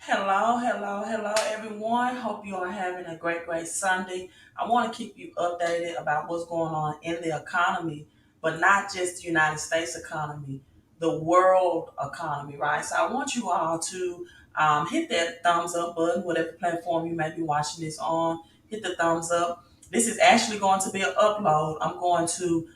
Hello, hello, hello, everyone. Hope you are having a great Sunday. I want to keep you updated about what's going on in the economy, but not just the United States economy, the world economy, right? So I want you all to hit that thumbs up button, whatever platform you may be watching this on. Hit the thumbs up. This is actually going to be an upload. I'm going to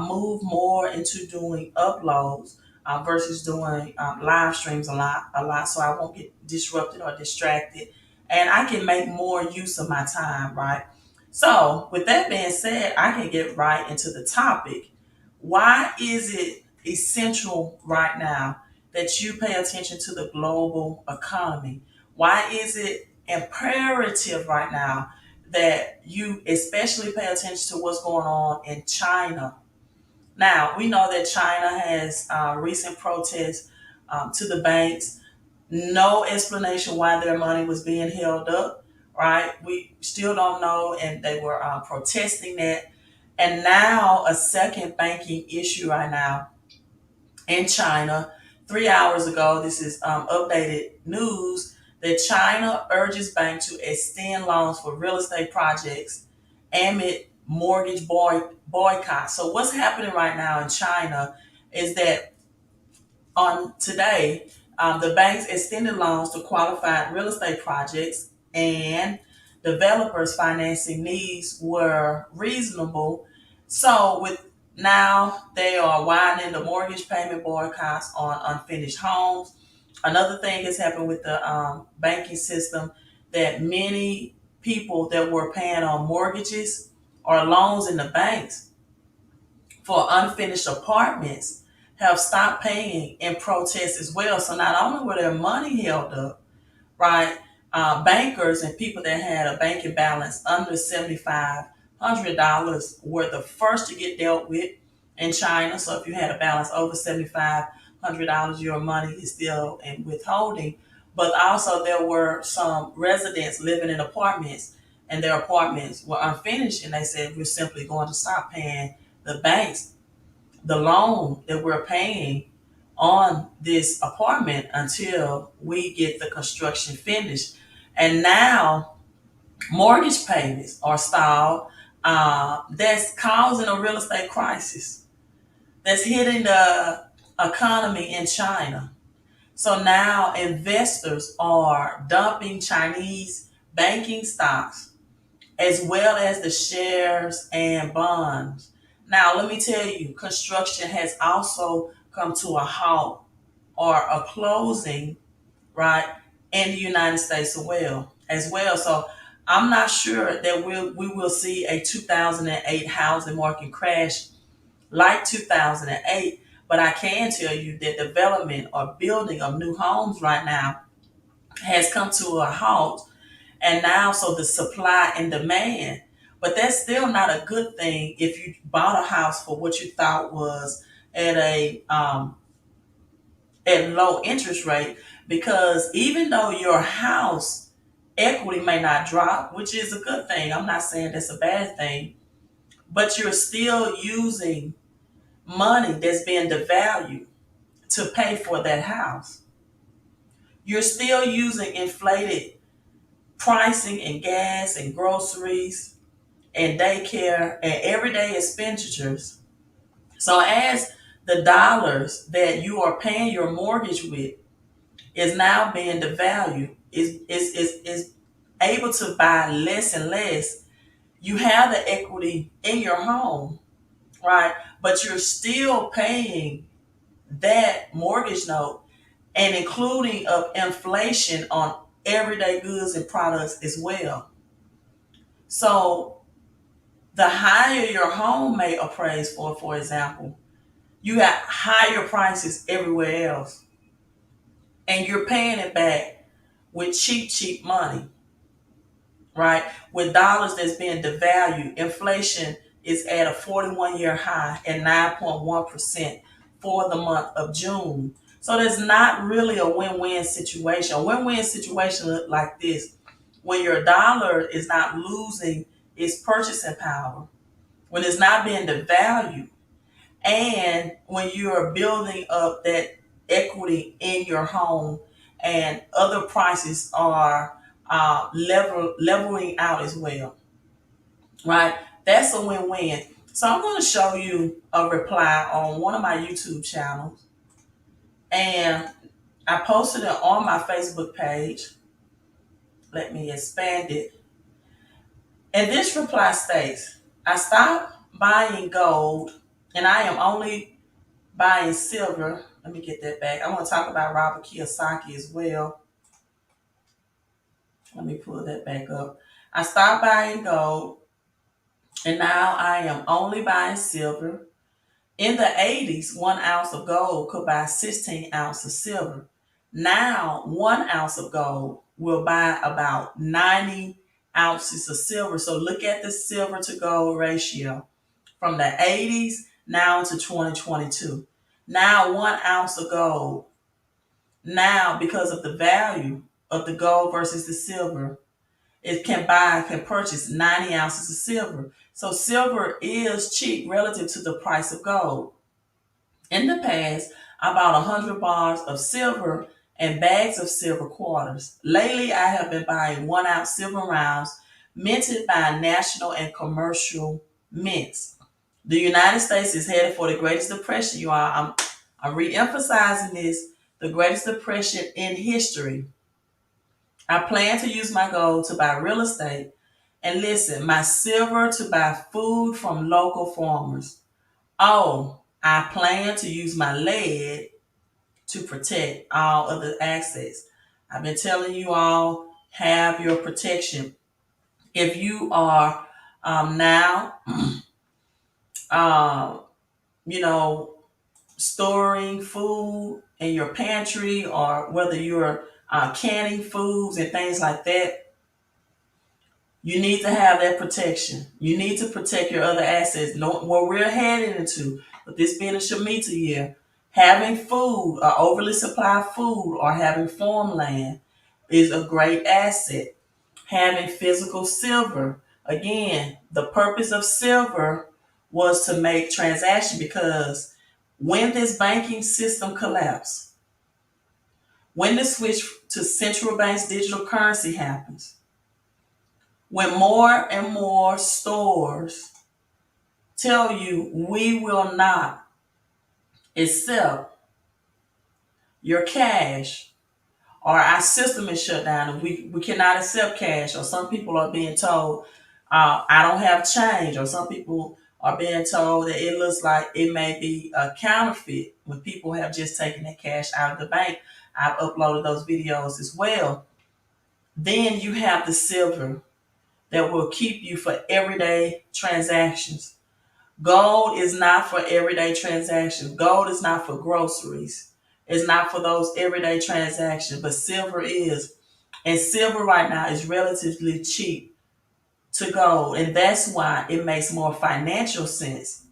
move more into doing uploads versus doing live streams a lot, so I won't get disrupted or distracted, and I can make more use of my time, right? So, with that being said, I can get right into the topic. Why is it essential right now that you pay attention to the global economy? Why is it imperative right now that you especially pay attention to what's going on in China? Now, we know that China has recent protests to the banks. No explanation why their money was being held up, right? We still don't know, and they were protesting that. And now, a second banking issue right now in China. 3 hours ago, this is updated news that China urges banks to extend loans for real estate projects amid mortgage boycott. So, what's happening right now in China is that on today, the banks extended loans to qualified real estate projects, and developers' financing needs were reasonable. So, with now they are widening the mortgage payment boycotts on unfinished homes. Another thing has happened with the banking system that many people that were paying on mortgages or loans in the banks for unfinished apartments have stopped paying in protest as well. So not only were their money held up, right? Bankers and people that had a banking balance under $7,500 were the first to get dealt with in China. So if you had a balance over $7,500, your money is still in withholding. But also there were some residents living in apartments, and their apartments were unfinished, and they said we're simply going to stop paying the banks the loan that we're paying on this apartment until we get the construction finished. And now mortgage payments are stalled. That's causing a real estate crisis that's hitting the economy in China. So now investors are dumping Chinese banking stocks as well as the shares and bonds. Now, let me tell you, construction has also come to a halt or a closing, right, in the United States as well. So I'm not sure that we will see a 2008 housing market crash like 2008, but I can tell you that development or building of new homes right now has come to a halt, and now so the supply and demand. But that's still not a good thing if you bought a house for what you thought was at a at low interest rate, because even though your house equity may not drop, which is a good thing, I'm not saying that's a bad thing, but you're still using money that's being devalued to pay for that house. You're still using inflated pricing in gas and groceries and daycare and everyday expenditures. So as the dollars that you are paying your mortgage with is now being devalued, is able to buy less and less, you have the equity in your home, right? But you're still paying that mortgage note and including of inflation on everyday goods and products as well. So the higher your home may appraise for example, you got higher prices everywhere else, and you're paying it back with cheap money, right? With dollars that's being devalued, inflation is at a 41-year high at 9.1% for the month of June. So that's not really a win-win situation. A win-win situation look like this: when your dollar is not losing its purchasing power, when it's not being devalued, and when you are building up that equity in your home and other prices are leveling out as well, right? That's a win-win. So I'm going to show you a reply on one of my YouTube channels, and I posted it on my Facebook page. Let me expand it. And this reply states, I stopped buying gold and I am only buying silver. Let me get that back. I want to talk about Robert Kiyosaki as well. Let me pull that back up. I stopped buying gold and now I am only buying silver. In the 80s, 1 ounce of gold could buy 16 ounces of silver. Now, 1 ounce of gold will buy about 90 ounces of silver. So look at the silver to gold ratio from the 80s now to 2022. Now, 1 ounce of gold, now because of the value of the gold versus the silver, it can purchase 90 ounces of silver. So silver is cheap relative to the price of gold. In the past, I bought 100 bars of silver and bags of silver quarters. Lately, I have been buying 1 ounce silver rounds minted by national and commercial mints. The United States is headed for the greatest depression, you all. I'm re-emphasizing this, the greatest depression in history. I plan to use my gold to buy real estate and listen, my silver to buy food from local farmers. Oh, I plan to use my lead to protect all other assets. I've been telling you all, have your protection. If you are now, um, you know, storing food in your pantry, or whether you're canning foods and things like that, you need to have that protection. You need to protect your other assets. No, what we're heading into, with this being a Shemitah year, having food or overly supplied food or having farmland is a great asset. Having physical silver. Again, the purpose of silver was to make transaction, because when this banking system collapsed, when the switch to central banks digital currency happens, when more and more stores tell you we will not accept your cash, or our system is shut down and we cannot accept cash, or some people are being told, I don't have change, or some people are being told that it looks like it may be a counterfeit when people have just taken their cash out of the bank. I've uploaded those videos as well. Then you have the silver that will keep you for everyday transactions. Gold is not for everyday transactions. Gold is not for groceries. It's not for those everyday transactions, but silver is. And silver right now is relatively cheap to gold. And that's why it makes more financial sense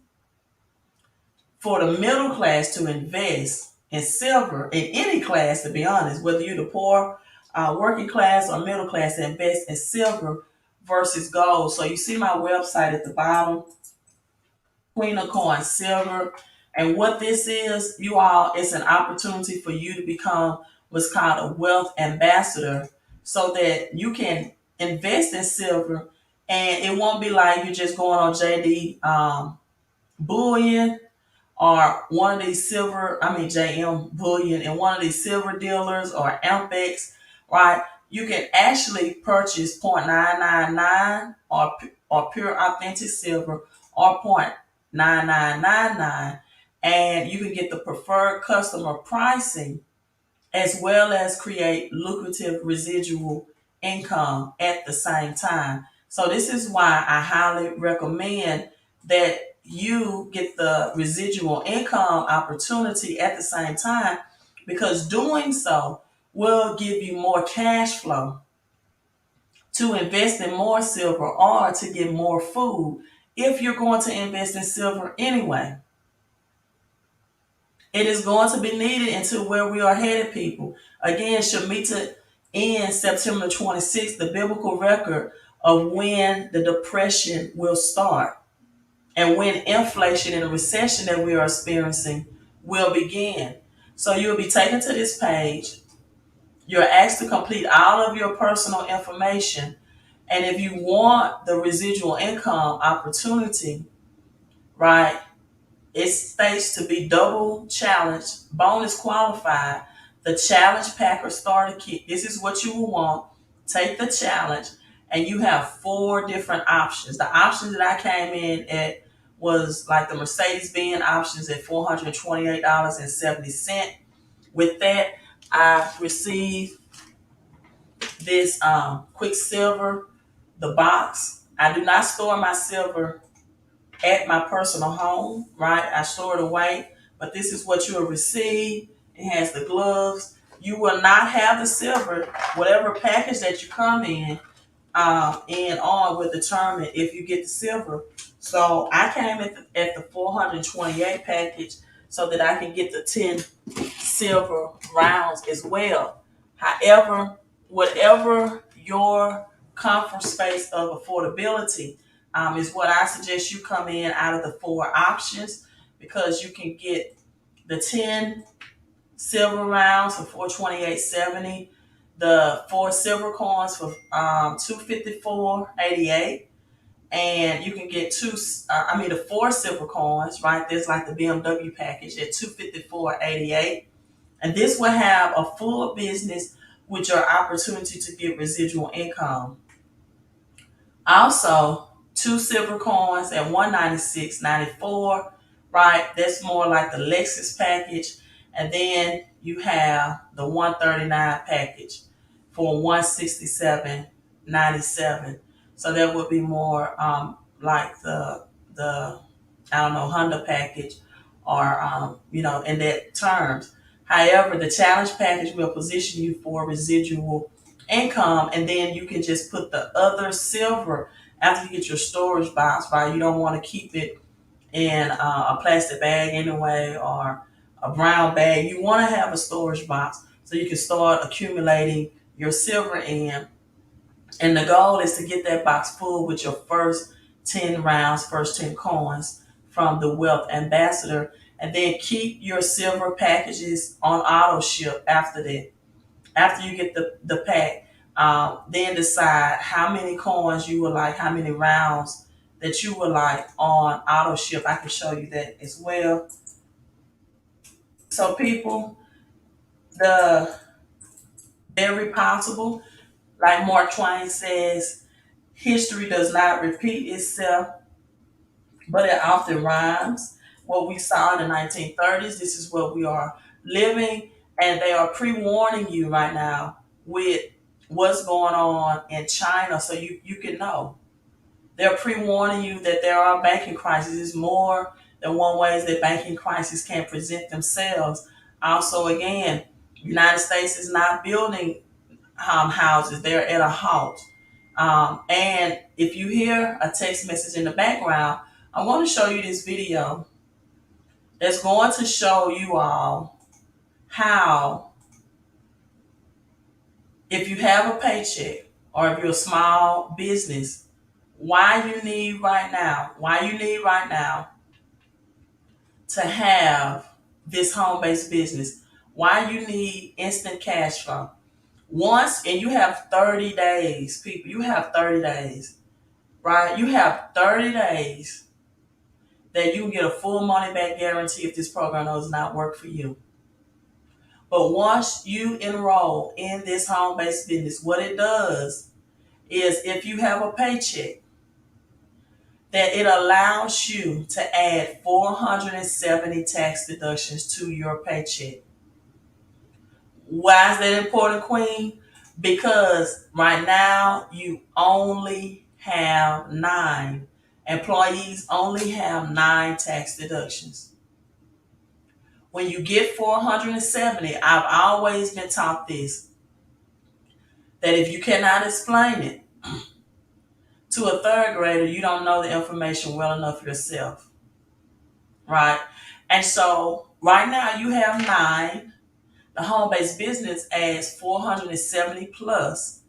for the middle class to invest in silver, in any class, to be honest, whether you're the poor, working class, or middle class, to invest in silver versus gold. So you see my website at the bottom, Queen of Coins Silver. And what this is, you all, it's an opportunity for you to become what's called a wealth ambassador, so that you can invest in silver, and it won't be like you're just going on JD Bullion, or one of these JM Bullion, and one of these silver dealers, or Ampex, right? You can actually purchase 0.999 or pure authentic silver, or 0.9999, and you can get the preferred customer pricing, as well as create lucrative residual income at the same time. So this is why I highly recommend that you get the residual income opportunity at the same time, because doing so will give you more cash flow to invest in more silver, or to get more food if you're going to invest in silver anyway. It is going to be needed into where we are headed, people. Again, Shemitah ends September 26th, the biblical record of when the depression will start, and when inflation and the recession that we are experiencing will begin. So you'll be taken to this page, You're asked to complete all of your personal information. And if you want the residual income opportunity, right, it states to be double challenged, bonus qualified, the challenge pack or starter kit. This is what you will want. Take the challenge, and you have four different options. The options that I came in at was like the Mercedes Benz options at $428.70. With that, I received this Quicksilver, the box. I do not store my silver at my personal home, right? I store it away, but this is what you will receive. It has the gloves. You will not have the silver. Whatever package that you come in on will determine if you get the silver. So I came at the 428 package so that I can get the 10 silver rounds as well. However, whatever your comfort space of affordability is what I suggest you come in out of the four options, because you can get the 10 silver rounds for 428.70, the four silver coins for 254.88, and you can get the four silver coins, right? There's like the BMW package at 254.88, and this will have a full business with your opportunity to get residual income. Also, two silver coins at 196.94, right? That's more like the Lexus package. And then you have the 139 package for 167.97. So that would be more like the I don't know, Honda package, or in that terms. However, the challenge package will position you for residual income, and then you can just put the other silver after you get your storage box, right? You don't want to keep it in a plastic bag anyway, or a brown bag. You want to have a storage box so you can start accumulating your silver in, and the goal is to get that box full with your first 10 rounds, first 10 coins from the Wealth Ambassador, and then keep your silver packages on auto ship after that. After you get the pack, then decide how many coins you would like, how many rounds that you would like on auto ship. I can show you that as well. So people, the very possible, like Mark Twain says, history does not repeat itself, but it often rhymes. What we saw in the 1930s, this is what we are living, and they are pre-warning you right now with what's going on in China, so you can know. They're pre-warning you that there are banking crises. More than one ways that banking crises can present themselves. Also, again, United States is not building houses; they're at a halt. And if you hear a text message in the background, I want to show you this video that's going to show you all how, if you have a paycheck or if you're a small business, why you need right now to have this home-based business, why you need instant cash flow. Once, and you have 30 days, people, you have 30 days, right? You have 30 days that you can get a full money back guarantee if this program does not work for you. But once you enroll in this home-based business, what it does is, if you have a paycheck, that it allows you to add 470 tax deductions to your paycheck. Why is that important, Queen? Because right now you only have nine. Employees only have nine tax deductions. When you get 470, I've always been taught this, that if you cannot explain it to a third grader, you don't know the information well enough yourself, right? And so right now you have nine. The home-based business adds 470 plus.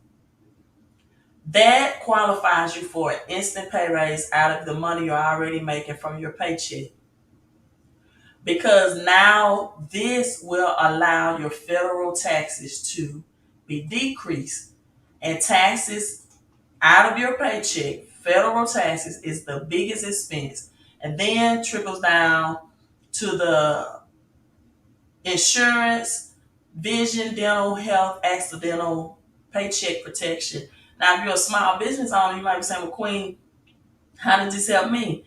That qualifies you for an instant pay raise out of the money you're already making from your paycheck. Because now this will allow your federal taxes to be decreased. And taxes out of your paycheck, federal taxes is the biggest expense. And then trickles down to the insurance, vision, dental, health, accidental, paycheck protection. Now, if you're a small business owner, you might be saying, well, Queen, how does this help me?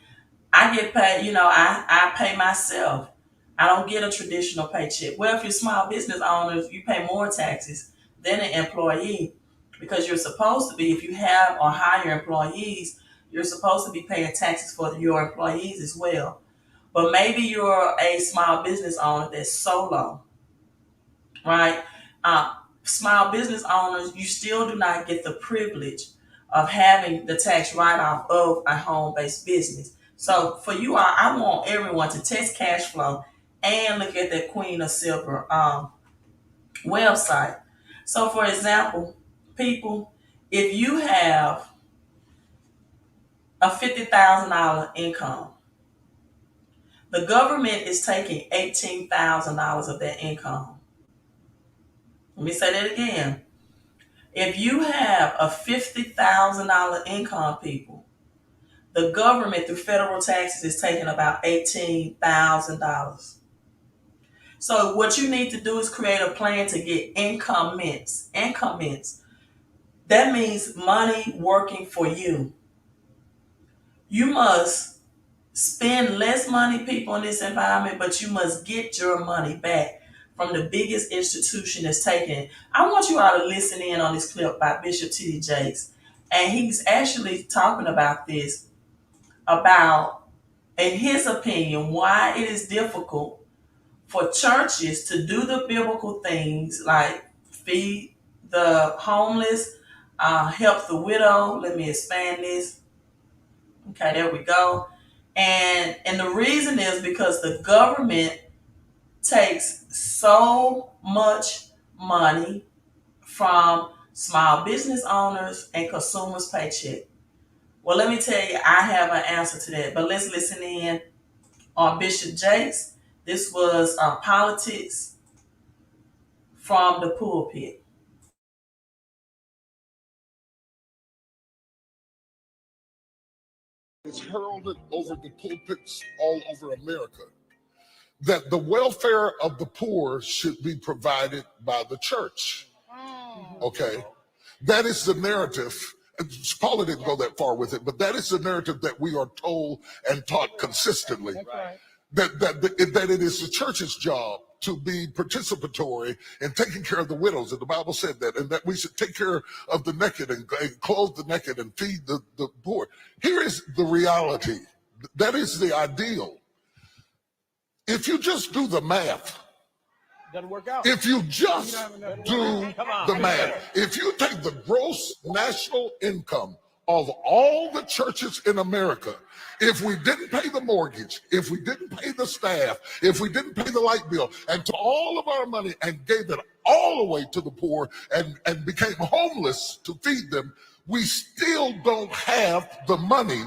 I get paid, I pay myself. I don't get a traditional paycheck. Well, if you're small business owners, you pay more taxes than an employee because you're supposed to be, if you have or hire employees, you're supposed to be paying taxes for your employees as well. But maybe you're a small business owner that's solo, right? Small business owners, you still do not get the privilege of having the tax write-off of a home-based business. So for you all, I want everyone to test cash flow and look at that Queen of Silver website. So for example, people, if you have a $50,000 income, the government is taking $18,000 of that income. Let me say that again. If you have a $50,000 income, people, the government through federal taxes is taking about $18,000. So what you need to do is create a plan to get increments. Increments. That means money working for you. You must spend less money, people, in this environment, but you must get your money back from the biggest institution that's taking it. I want you all to listen in on this clip by Bishop T.D. Jakes. And he's actually talking about this, about, in his opinion, why it is difficult for churches to do the biblical things like feed the homeless, help the widow. Let me expand this. Okay, there we go. And the reason is because the government takes so much money from small business owners and consumers' paycheck. Well, let me tell you, I have an answer to that. But let's listen in on Bishop Jakes. This was politics from the pulpit. It's heralded over the pulpits all over America that the welfare of the poor should be provided by the church. Okay? That is the narrative. Paula didn't go that far with it, but that is the narrative that we are told and taught consistently. That it is the church's job to be participatory in taking care of the widows, and the Bible said that, and that we should take care of the naked and clothe the naked and feed the poor. Here is the reality. That is the ideal. If you just do the math, doesn't work out. if you just do the math, if you take the gross national income of all the churches in America, if we didn't pay the mortgage, if we didn't pay the staff, if we didn't pay the light bill, and to all of our money and gave it all away to the poor and became homeless to feed them, we still don't have the money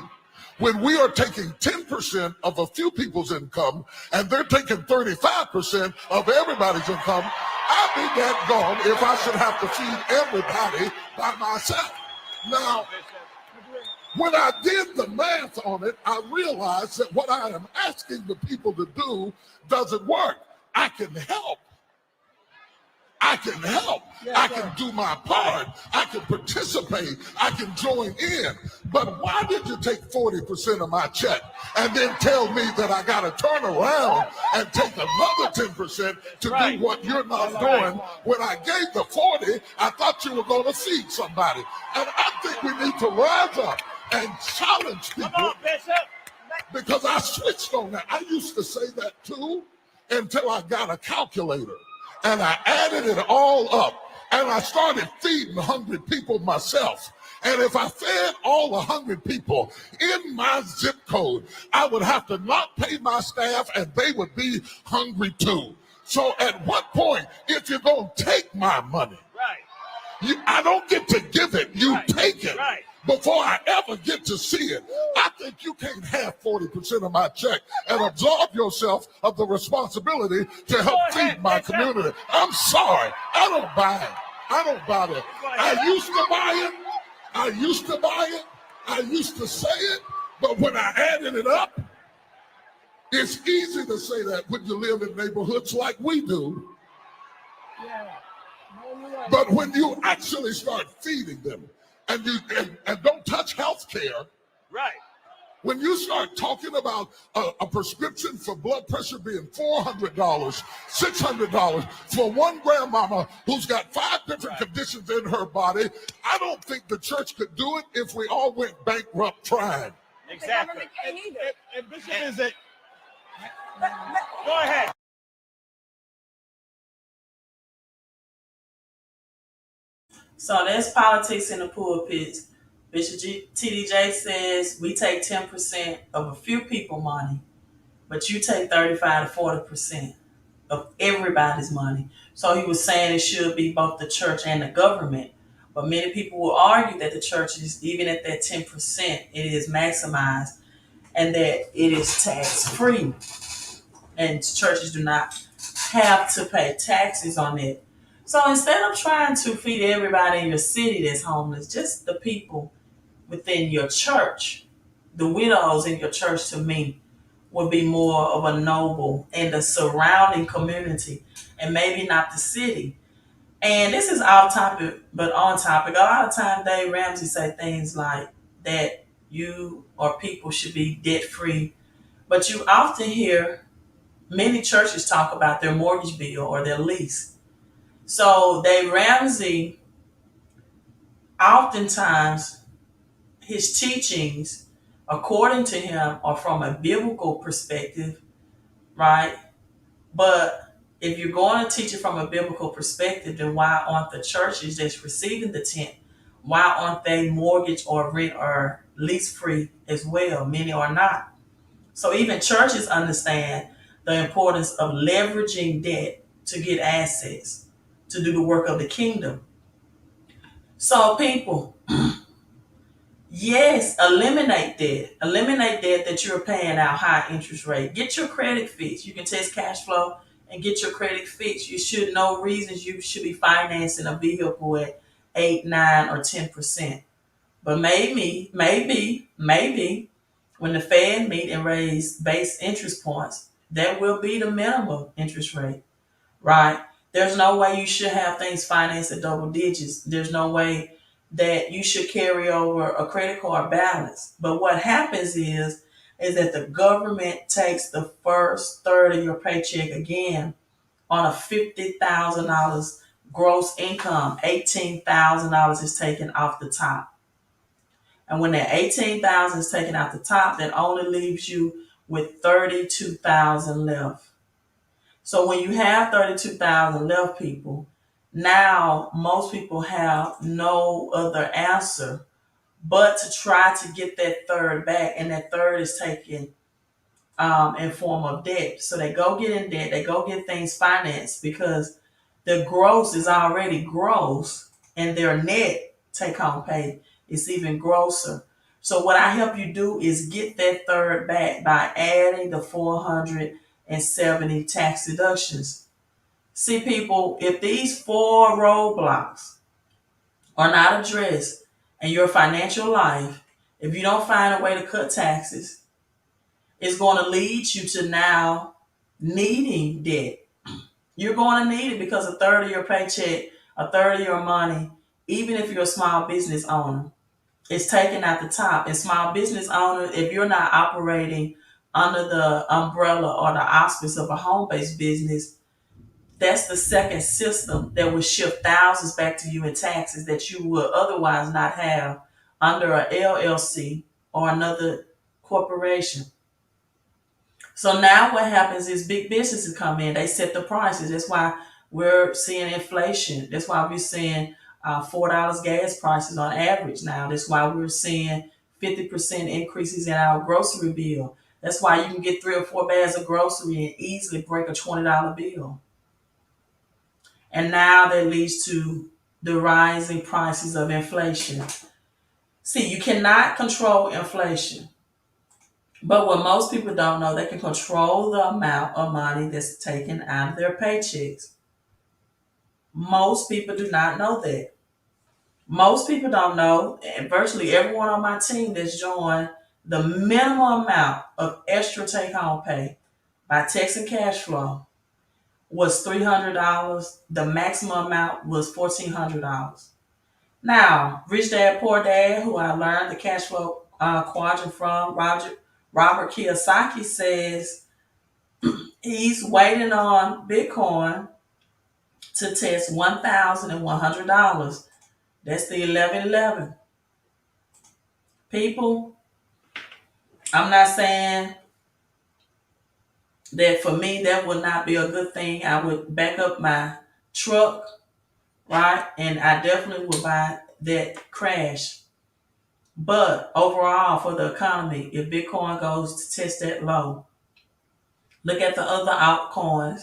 when we are taking 10% of a few people's income and they're taking 35% of everybody's income. I'd be that gone if I should have to feed everybody by myself. Now, when I did the math on it, I realized that what I am asking the people to do doesn't work. I can help. I can help. I can do my part. I can participate. I can join in. But why did you take 40% of my check and then tell me that I got to turn around and take another 10% to do what you're not doing? When I gave the 40, I thought you were going to feed somebody. And I think we need to rise up and challenge people, because I switched on that. I used to say that too until I got a calculator and I added it all up and I started feeding 100 people myself. And if I fed all 100 people in my zip code, I would have to not pay my staff and they would be hungry too. So at what point, if you're going to take my money, I don't get to give it, you take it. Before I ever get to see it, I think you can't have 40% of my check and absolve yourself of the responsibility to help feed my community. I'm sorry, I don't buy it. I don't buy that. I used to buy it. I used to buy it. I used to say it. But when I added it up, it's easy to say that when you live in neighborhoods like we do. Yeah. No, you're right. But when you actually start feeding them and don't touch health care, Right. when you start talking about a prescription for blood pressure being $400, $600 for one grandmama who's got 5 different conditions in her body, I don't think the church could do it if we all went bankrupt trying. Exactly. And Bishop is it. Go ahead. So there's politics in the pulpit. Bishop TDJ says we take 10% of a few people money, but you take 35 to 40% of everybody's money. So he was saying it should be both the church and the government. But many people will argue that the church is, even at that 10%, it is maximized and that it is tax free. And churches do not have to pay taxes on it. So instead of trying to feed everybody in your city that's homeless, just the people within your church, the widows in your church, to me, would be more of a noble and the surrounding community, and maybe not the city. And this is off topic, but on topic. A lot of times Dave Ramsey say things like that you or people should be debt free, but you often hear many churches talk about their mortgage bill or their lease. So Dave Ramsey, oftentimes his teachings, according to him, are from a biblical perspective, right? But if you're going to teach it from a biblical perspective, then why aren't the churches that's receiving the tent, why aren't they mortgage or rent or lease free as well? Many are not. So even churches understand the importance of leveraging debt to get assets to do the work of the kingdom. So people, yes, eliminate debt. Eliminate debt that you're paying out high interest rate. Get your credit fixed. You can test cash flow and get your credit fixed. You should know reasons you should be financing a vehicle at 8, 9, or 10%. But maybe when the Fed meet and raise base interest points, that will be the minimum interest rate, right? There's no way you should have things financed at double digits. There's no way that you should carry over a credit card balance. But what happens is that the government takes the first third of your paycheck again on a $50,000 gross income. $18,000 is taken off the top. And when that 18,000 is taken out the top, that only leaves you with 32,000 left. So when you have 32,000 left, people, now most people have no other answer but to try to get that third back, and that third is taken in form of debt. So they go get in debt, they go get things financed because the gross is already gross, and their net take home pay is even grosser. So what I help you do is get that third back by adding the 470 tax deductions. See, people, if these 4 roadblocks are not addressed in your financial life, if you don't find a way to cut taxes, it's going to lead you to now needing debt. You're going to need it because a third of your paycheck, a third of your money, even if you're a small business owner, is taken at the top. And small business owner, if you're not operating under the umbrella or the auspice of a home-based business, that's the second system that will shift thousands back to you in taxes that you would otherwise not have under a LLC or another corporation. So now what happens is big businesses come in, they set the prices. That's why we're seeing inflation. That's why we're seeing $4 gas prices on average now. That's why we're seeing 50% increases in our grocery bill. That's why you can get 3 or 4 bags of grocery and easily break a $20 bill. And now that leads to the rising prices of inflation. See, you cannot control inflation. But what most people don't know, they can control the amount of money that's taken out of their paychecks. Most people do not know that. Most people don't know, and virtually everyone on my team that's joined, the minimum amount of extra take home pay by texting cash flow was $300. The maximum amount was $1,400. Now, Rich Dad Poor Dad, who I learned the cash flow quadrant from, Robert Kiyosaki says he's waiting on Bitcoin to test $1,100. That's the 1111. People, I'm not saying that for me that would not be a good thing. I would back up my truck, right? And I definitely would buy that crash. But overall, for the economy, if Bitcoin goes to test that low, look at the other altcoins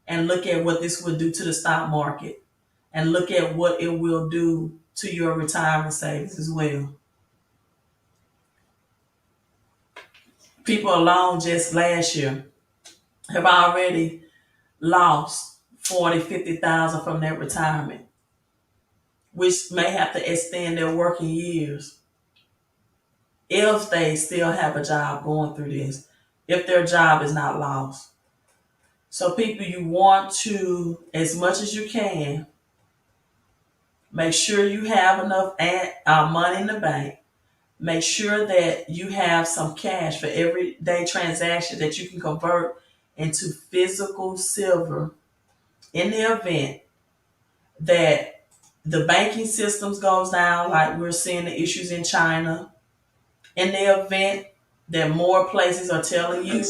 and look at what this would do to the stock market and look at what it will do to your retirement savings as well. People alone just last year have already lost 40, 50,000 from their retirement, which may have to extend their working years if they still have a job going through this, if their job is not lost. So people, you want to, as much as you can, make sure you have enough money in the bank. Make sure that you have some cash for everyday transaction that you can convert into physical silver in the event that the banking systems goes down, like we're seeing the issues in China. In the event that more places are telling you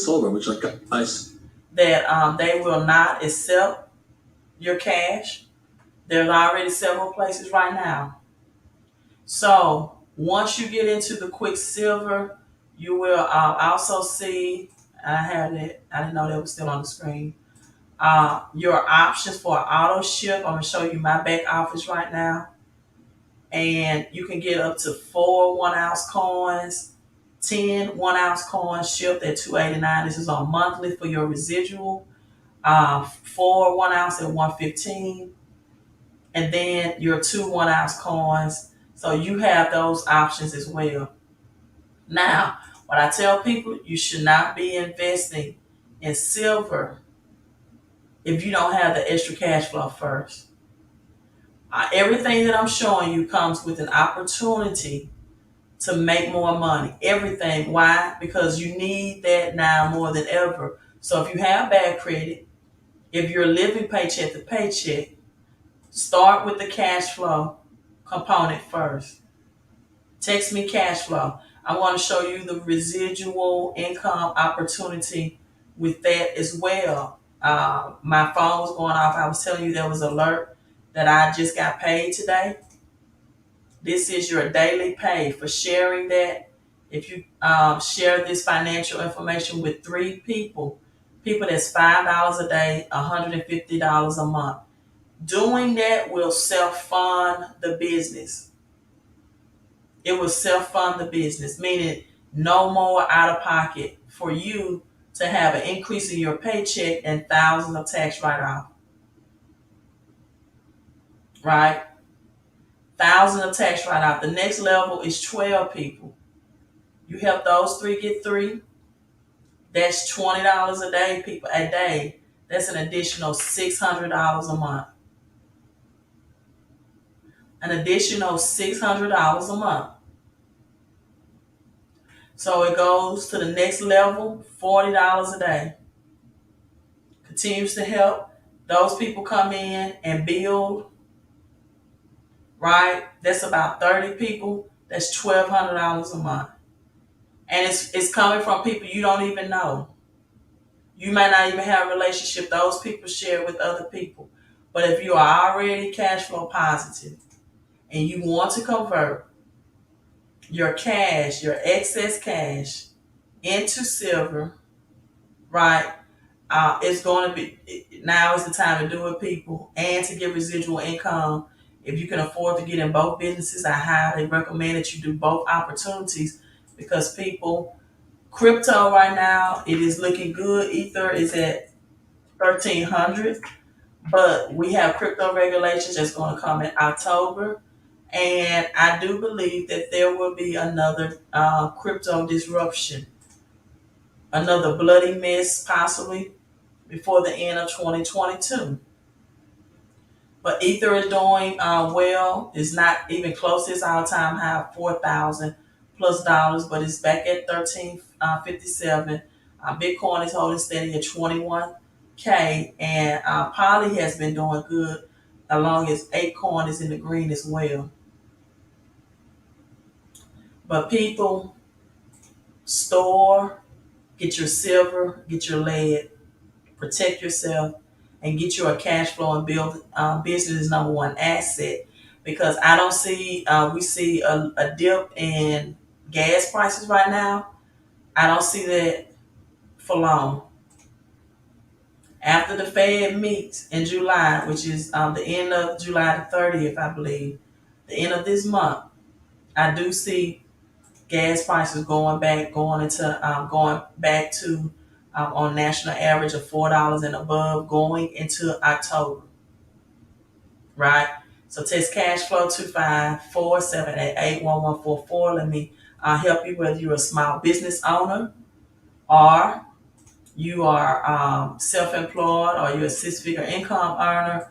that they will not accept your cash, there's already several places right now. So once you get into the Quicksilver, you will also see. I had it. I didn't know that was still on the screen. Your options for auto ship. I'm gonna show you my back office right now, and you can get up to 4 1-ounce coins, 10 1-ounce coins shipped at $2.89. This is on monthly for your residual. 4 1-ounce at $1.15, and then your 2 1-ounce coins. So you have those options as well. Now, what I tell people, you should not be investing in silver if you don't have the extra cash flow first. Everything that I'm showing you comes with an opportunity to make more money. Everything. Why? Because you need that now more than ever. So if you have bad credit, if you're living paycheck to paycheck, start with the cash flow component first. Text me cash flow. I want to show you the residual income opportunity with that as well. My phone was going off. I was telling you there was an alert that I just got paid today. This is your daily pay for sharing that. If you share this financial information with 3 people that's $5 a day, $150 a month. Doing that will self-fund the business. It will self-fund the business, meaning no more out of pocket for you to have an increase in your paycheck and thousands of tax write-off. Right? Thousands of tax write-off. The next level is 12 people. You help those 3 get 3. That's $20 a day, people a day. That's an additional $600 a month. An additional $600 a month. So it goes to the next level, $40 a day. Continues to help. Those people come in and build, right? That's about 30 people. That's $1,200 a month. And it's coming from people you don't even know. You may not even have a relationship. Those people share with other people. But if you are already cash flow positive and you want to convert your cash, your excess cash into silver, right? It's going to be, now is the time to do it, people, and to get residual income. If you can afford to get in both businesses, I highly recommend that you do both opportunities because people, crypto right now, it is looking good. Ether is at 1,300, But we have crypto regulations that's going to come in October. And I do believe that there will be another crypto disruption, another bloody mess possibly before the end of 2022. But Ether is doing well. It's not even close to its all-time high of 4,000 plus dollars, but it's back at 1357. Bitcoin is holding steady at 21K, and Poly has been doing good, along as Acorn is in the green as well. But people, store, get your silver, get your lead, protect yourself, and get you a cash flow and build business is number one asset. Because I don't see, we see a dip in gas prices right now. I don't see that for long. After the Fed meets in July, which is the end of July the 30th, I believe, the end of this month, I do see gas prices going back to on national average of $4 and above going into October, right? So text cash flow 254-788-1144. Let me help you whether you're a small business owner or you are self-employed or you're a six-figure income earner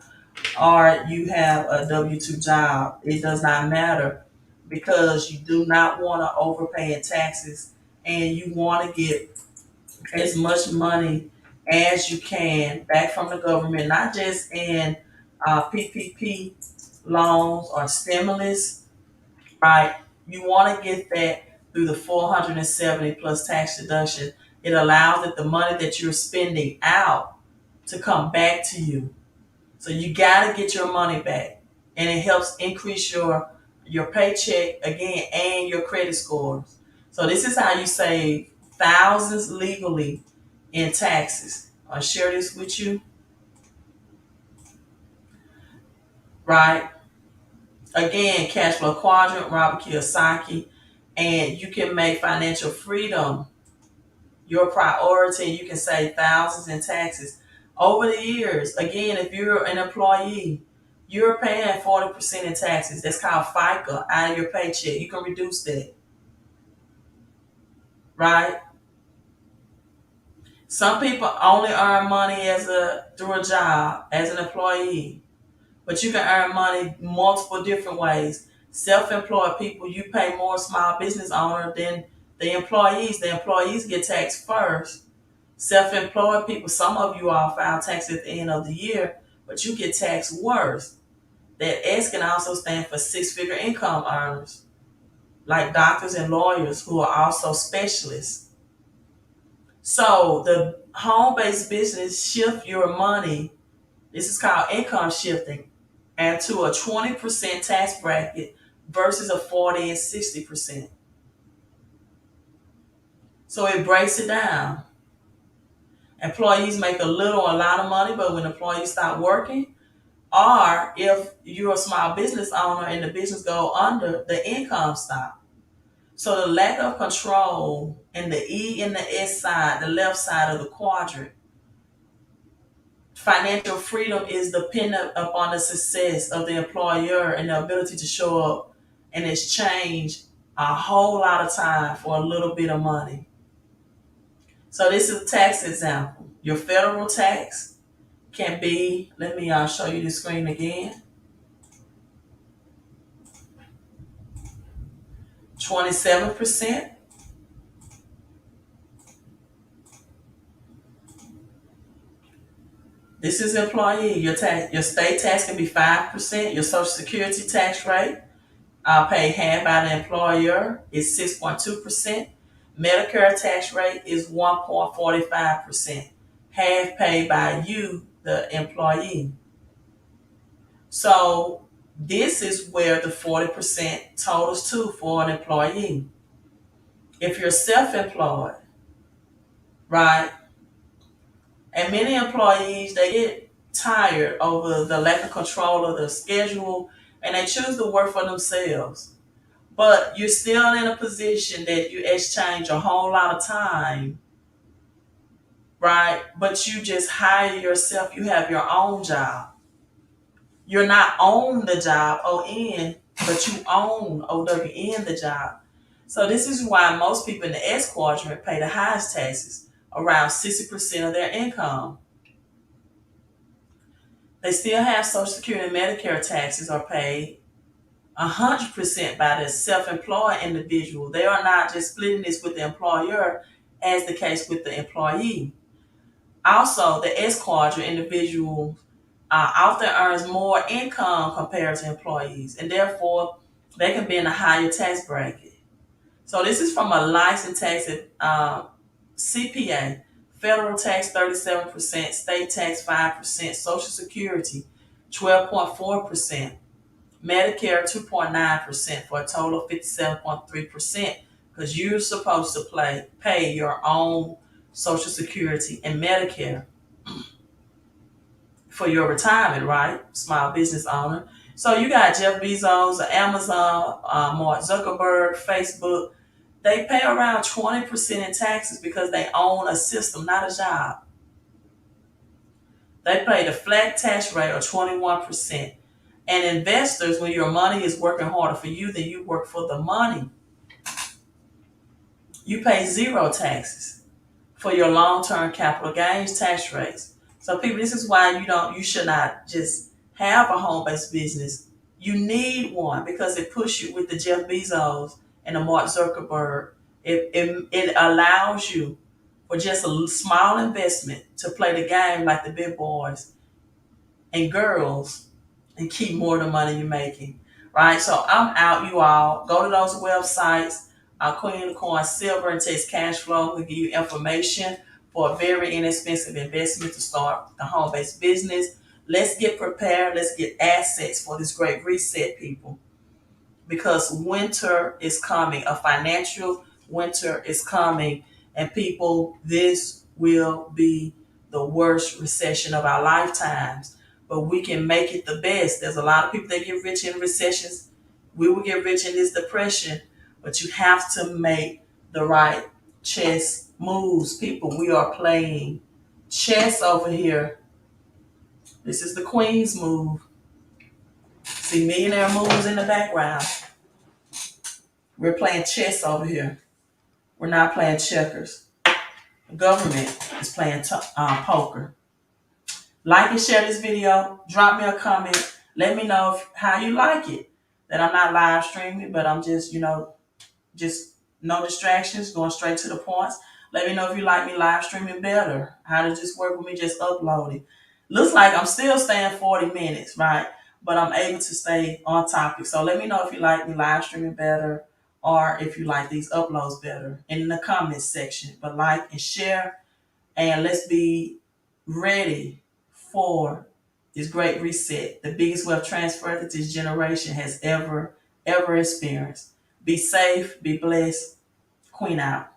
or you have a W-2 job. It does not matter because you do not want to overpay in taxes and you want to get as much money as you can back from the government, not just in PPP loans or stimulus, right? You want to get that through the 470 plus tax deduction. It allows that the money that you're spending out to come back to you. So you got to get your money back, and it helps increase your paycheck again and your credit scores. So this is how you save thousands legally in taxes. I'll share this with you, right? Again, cash flow quadrant, Robert Kiyosaki, and you can make financial freedom your priority. You can save thousands in taxes over the years. Again, if you're an employee, you're paying 40% in taxes. That's called FICA out of your paycheck. You can reduce that, right? Some people only earn money through a job as an employee, but you can earn money multiple different ways. Self-employed people, you pay more small business owner than the employees. The employees get taxed first. Self-employed people, some of you all file tax at the end of the year, but you get taxed worse. That S can also stand for six-figure income earners, like doctors and lawyers who are also specialists. So the home-based business shift your money. This is called income shifting, and to a 20% tax bracket versus a 40 and 60%. So it breaks it down. Employees make a little or a lot of money, but when employees stop working, or if you're a small business owner and the business go under, the income stop. So the lack of control in the E and the S side, the left side of the quadrant, financial freedom is dependent upon the success of the employer and the ability to show up and exchange a whole lot of time for a little bit of money. So this is a tax example. Your federal tax can be, let me show you the screen again, 27%. This is employee. Your state tax can be 5%. Your Social Security tax rate, paid half by the employer, is 6.2%. Medicare tax rate is 1.45%. Half paid by you, the employee. So this is where the 40% totals to for an employee. If you're self-employed, right? And many employees, they get tired over the lack of control of the schedule and they choose to work for themselves. But you're still in a position that you exchange a whole lot of time right? But you just hire yourself. You have your own job. You're not on the job, ON, but you own OWN the job. So this is why most people in the S quadrant pay the highest taxes, around 60% of their income. They still have Social Security and Medicare taxes are paid 100% by the self-employed individual. They are not just splitting this with the employer, as the case with the employee. Also, the S quadrant individual often earns more income compared to employees, and therefore they can be in a higher tax bracket. So this is from a licensed tax CPA. Federal tax 37%, state tax 5%, Social Security 12.4%, Medicare 2.9%, for a total of 57.3%, because you're supposed to pay your own Social Security and Medicare for your retirement, right? Small business owner. So you got Jeff Bezos, Amazon, Mark Zuckerberg, Facebook. They pay around 20% in taxes because they own a system, not a job. They pay the flat tax rate of 21%. And investors, when your money is working harder for you than you work for the money, you pay zero taxes for your long-term capital gains tax rates. So people, this is why you should not just have a home-based business. You need one because it puts you with the Jeff Bezos and the Mark Zuckerberg. It allows you for just a small investment to play the game like the big boys and girls and keep more of the money you're making. Right? So I'm out, you all. Go to those websites. Queen Unicorn Silver and Takes Cash Flow will give you information for a very inexpensive investment to start a home-based business. Let's get prepared. Let's get assets for this great reset, people, because winter is coming. A financial winter is coming. And people, this will be the worst recession of our lifetimes. But we can make it the best. There's a lot of people that get rich in recessions. We will get rich in this depression. But you have to make the right chess moves, people. We are playing chess over here. This is the queen's move. See millionaire moves in the background. We're playing chess over here. We're not playing checkers. The government is playing poker. Like and share this video. Drop me a comment. Let me know how you like it. That I'm not live streaming, but I'm just, just no distractions, going straight to the points. Let me know if you like me live streaming better. How does this work with me just uploading? Looks like I'm still staying 40 minutes, right? But I'm able to stay on topic. So let me know if you like me live streaming better or if you like these uploads better in the comments section. But like and share, and let's be ready for this great reset, the biggest wealth transfer that this generation has ever experienced. Be safe, be blessed. Queen out.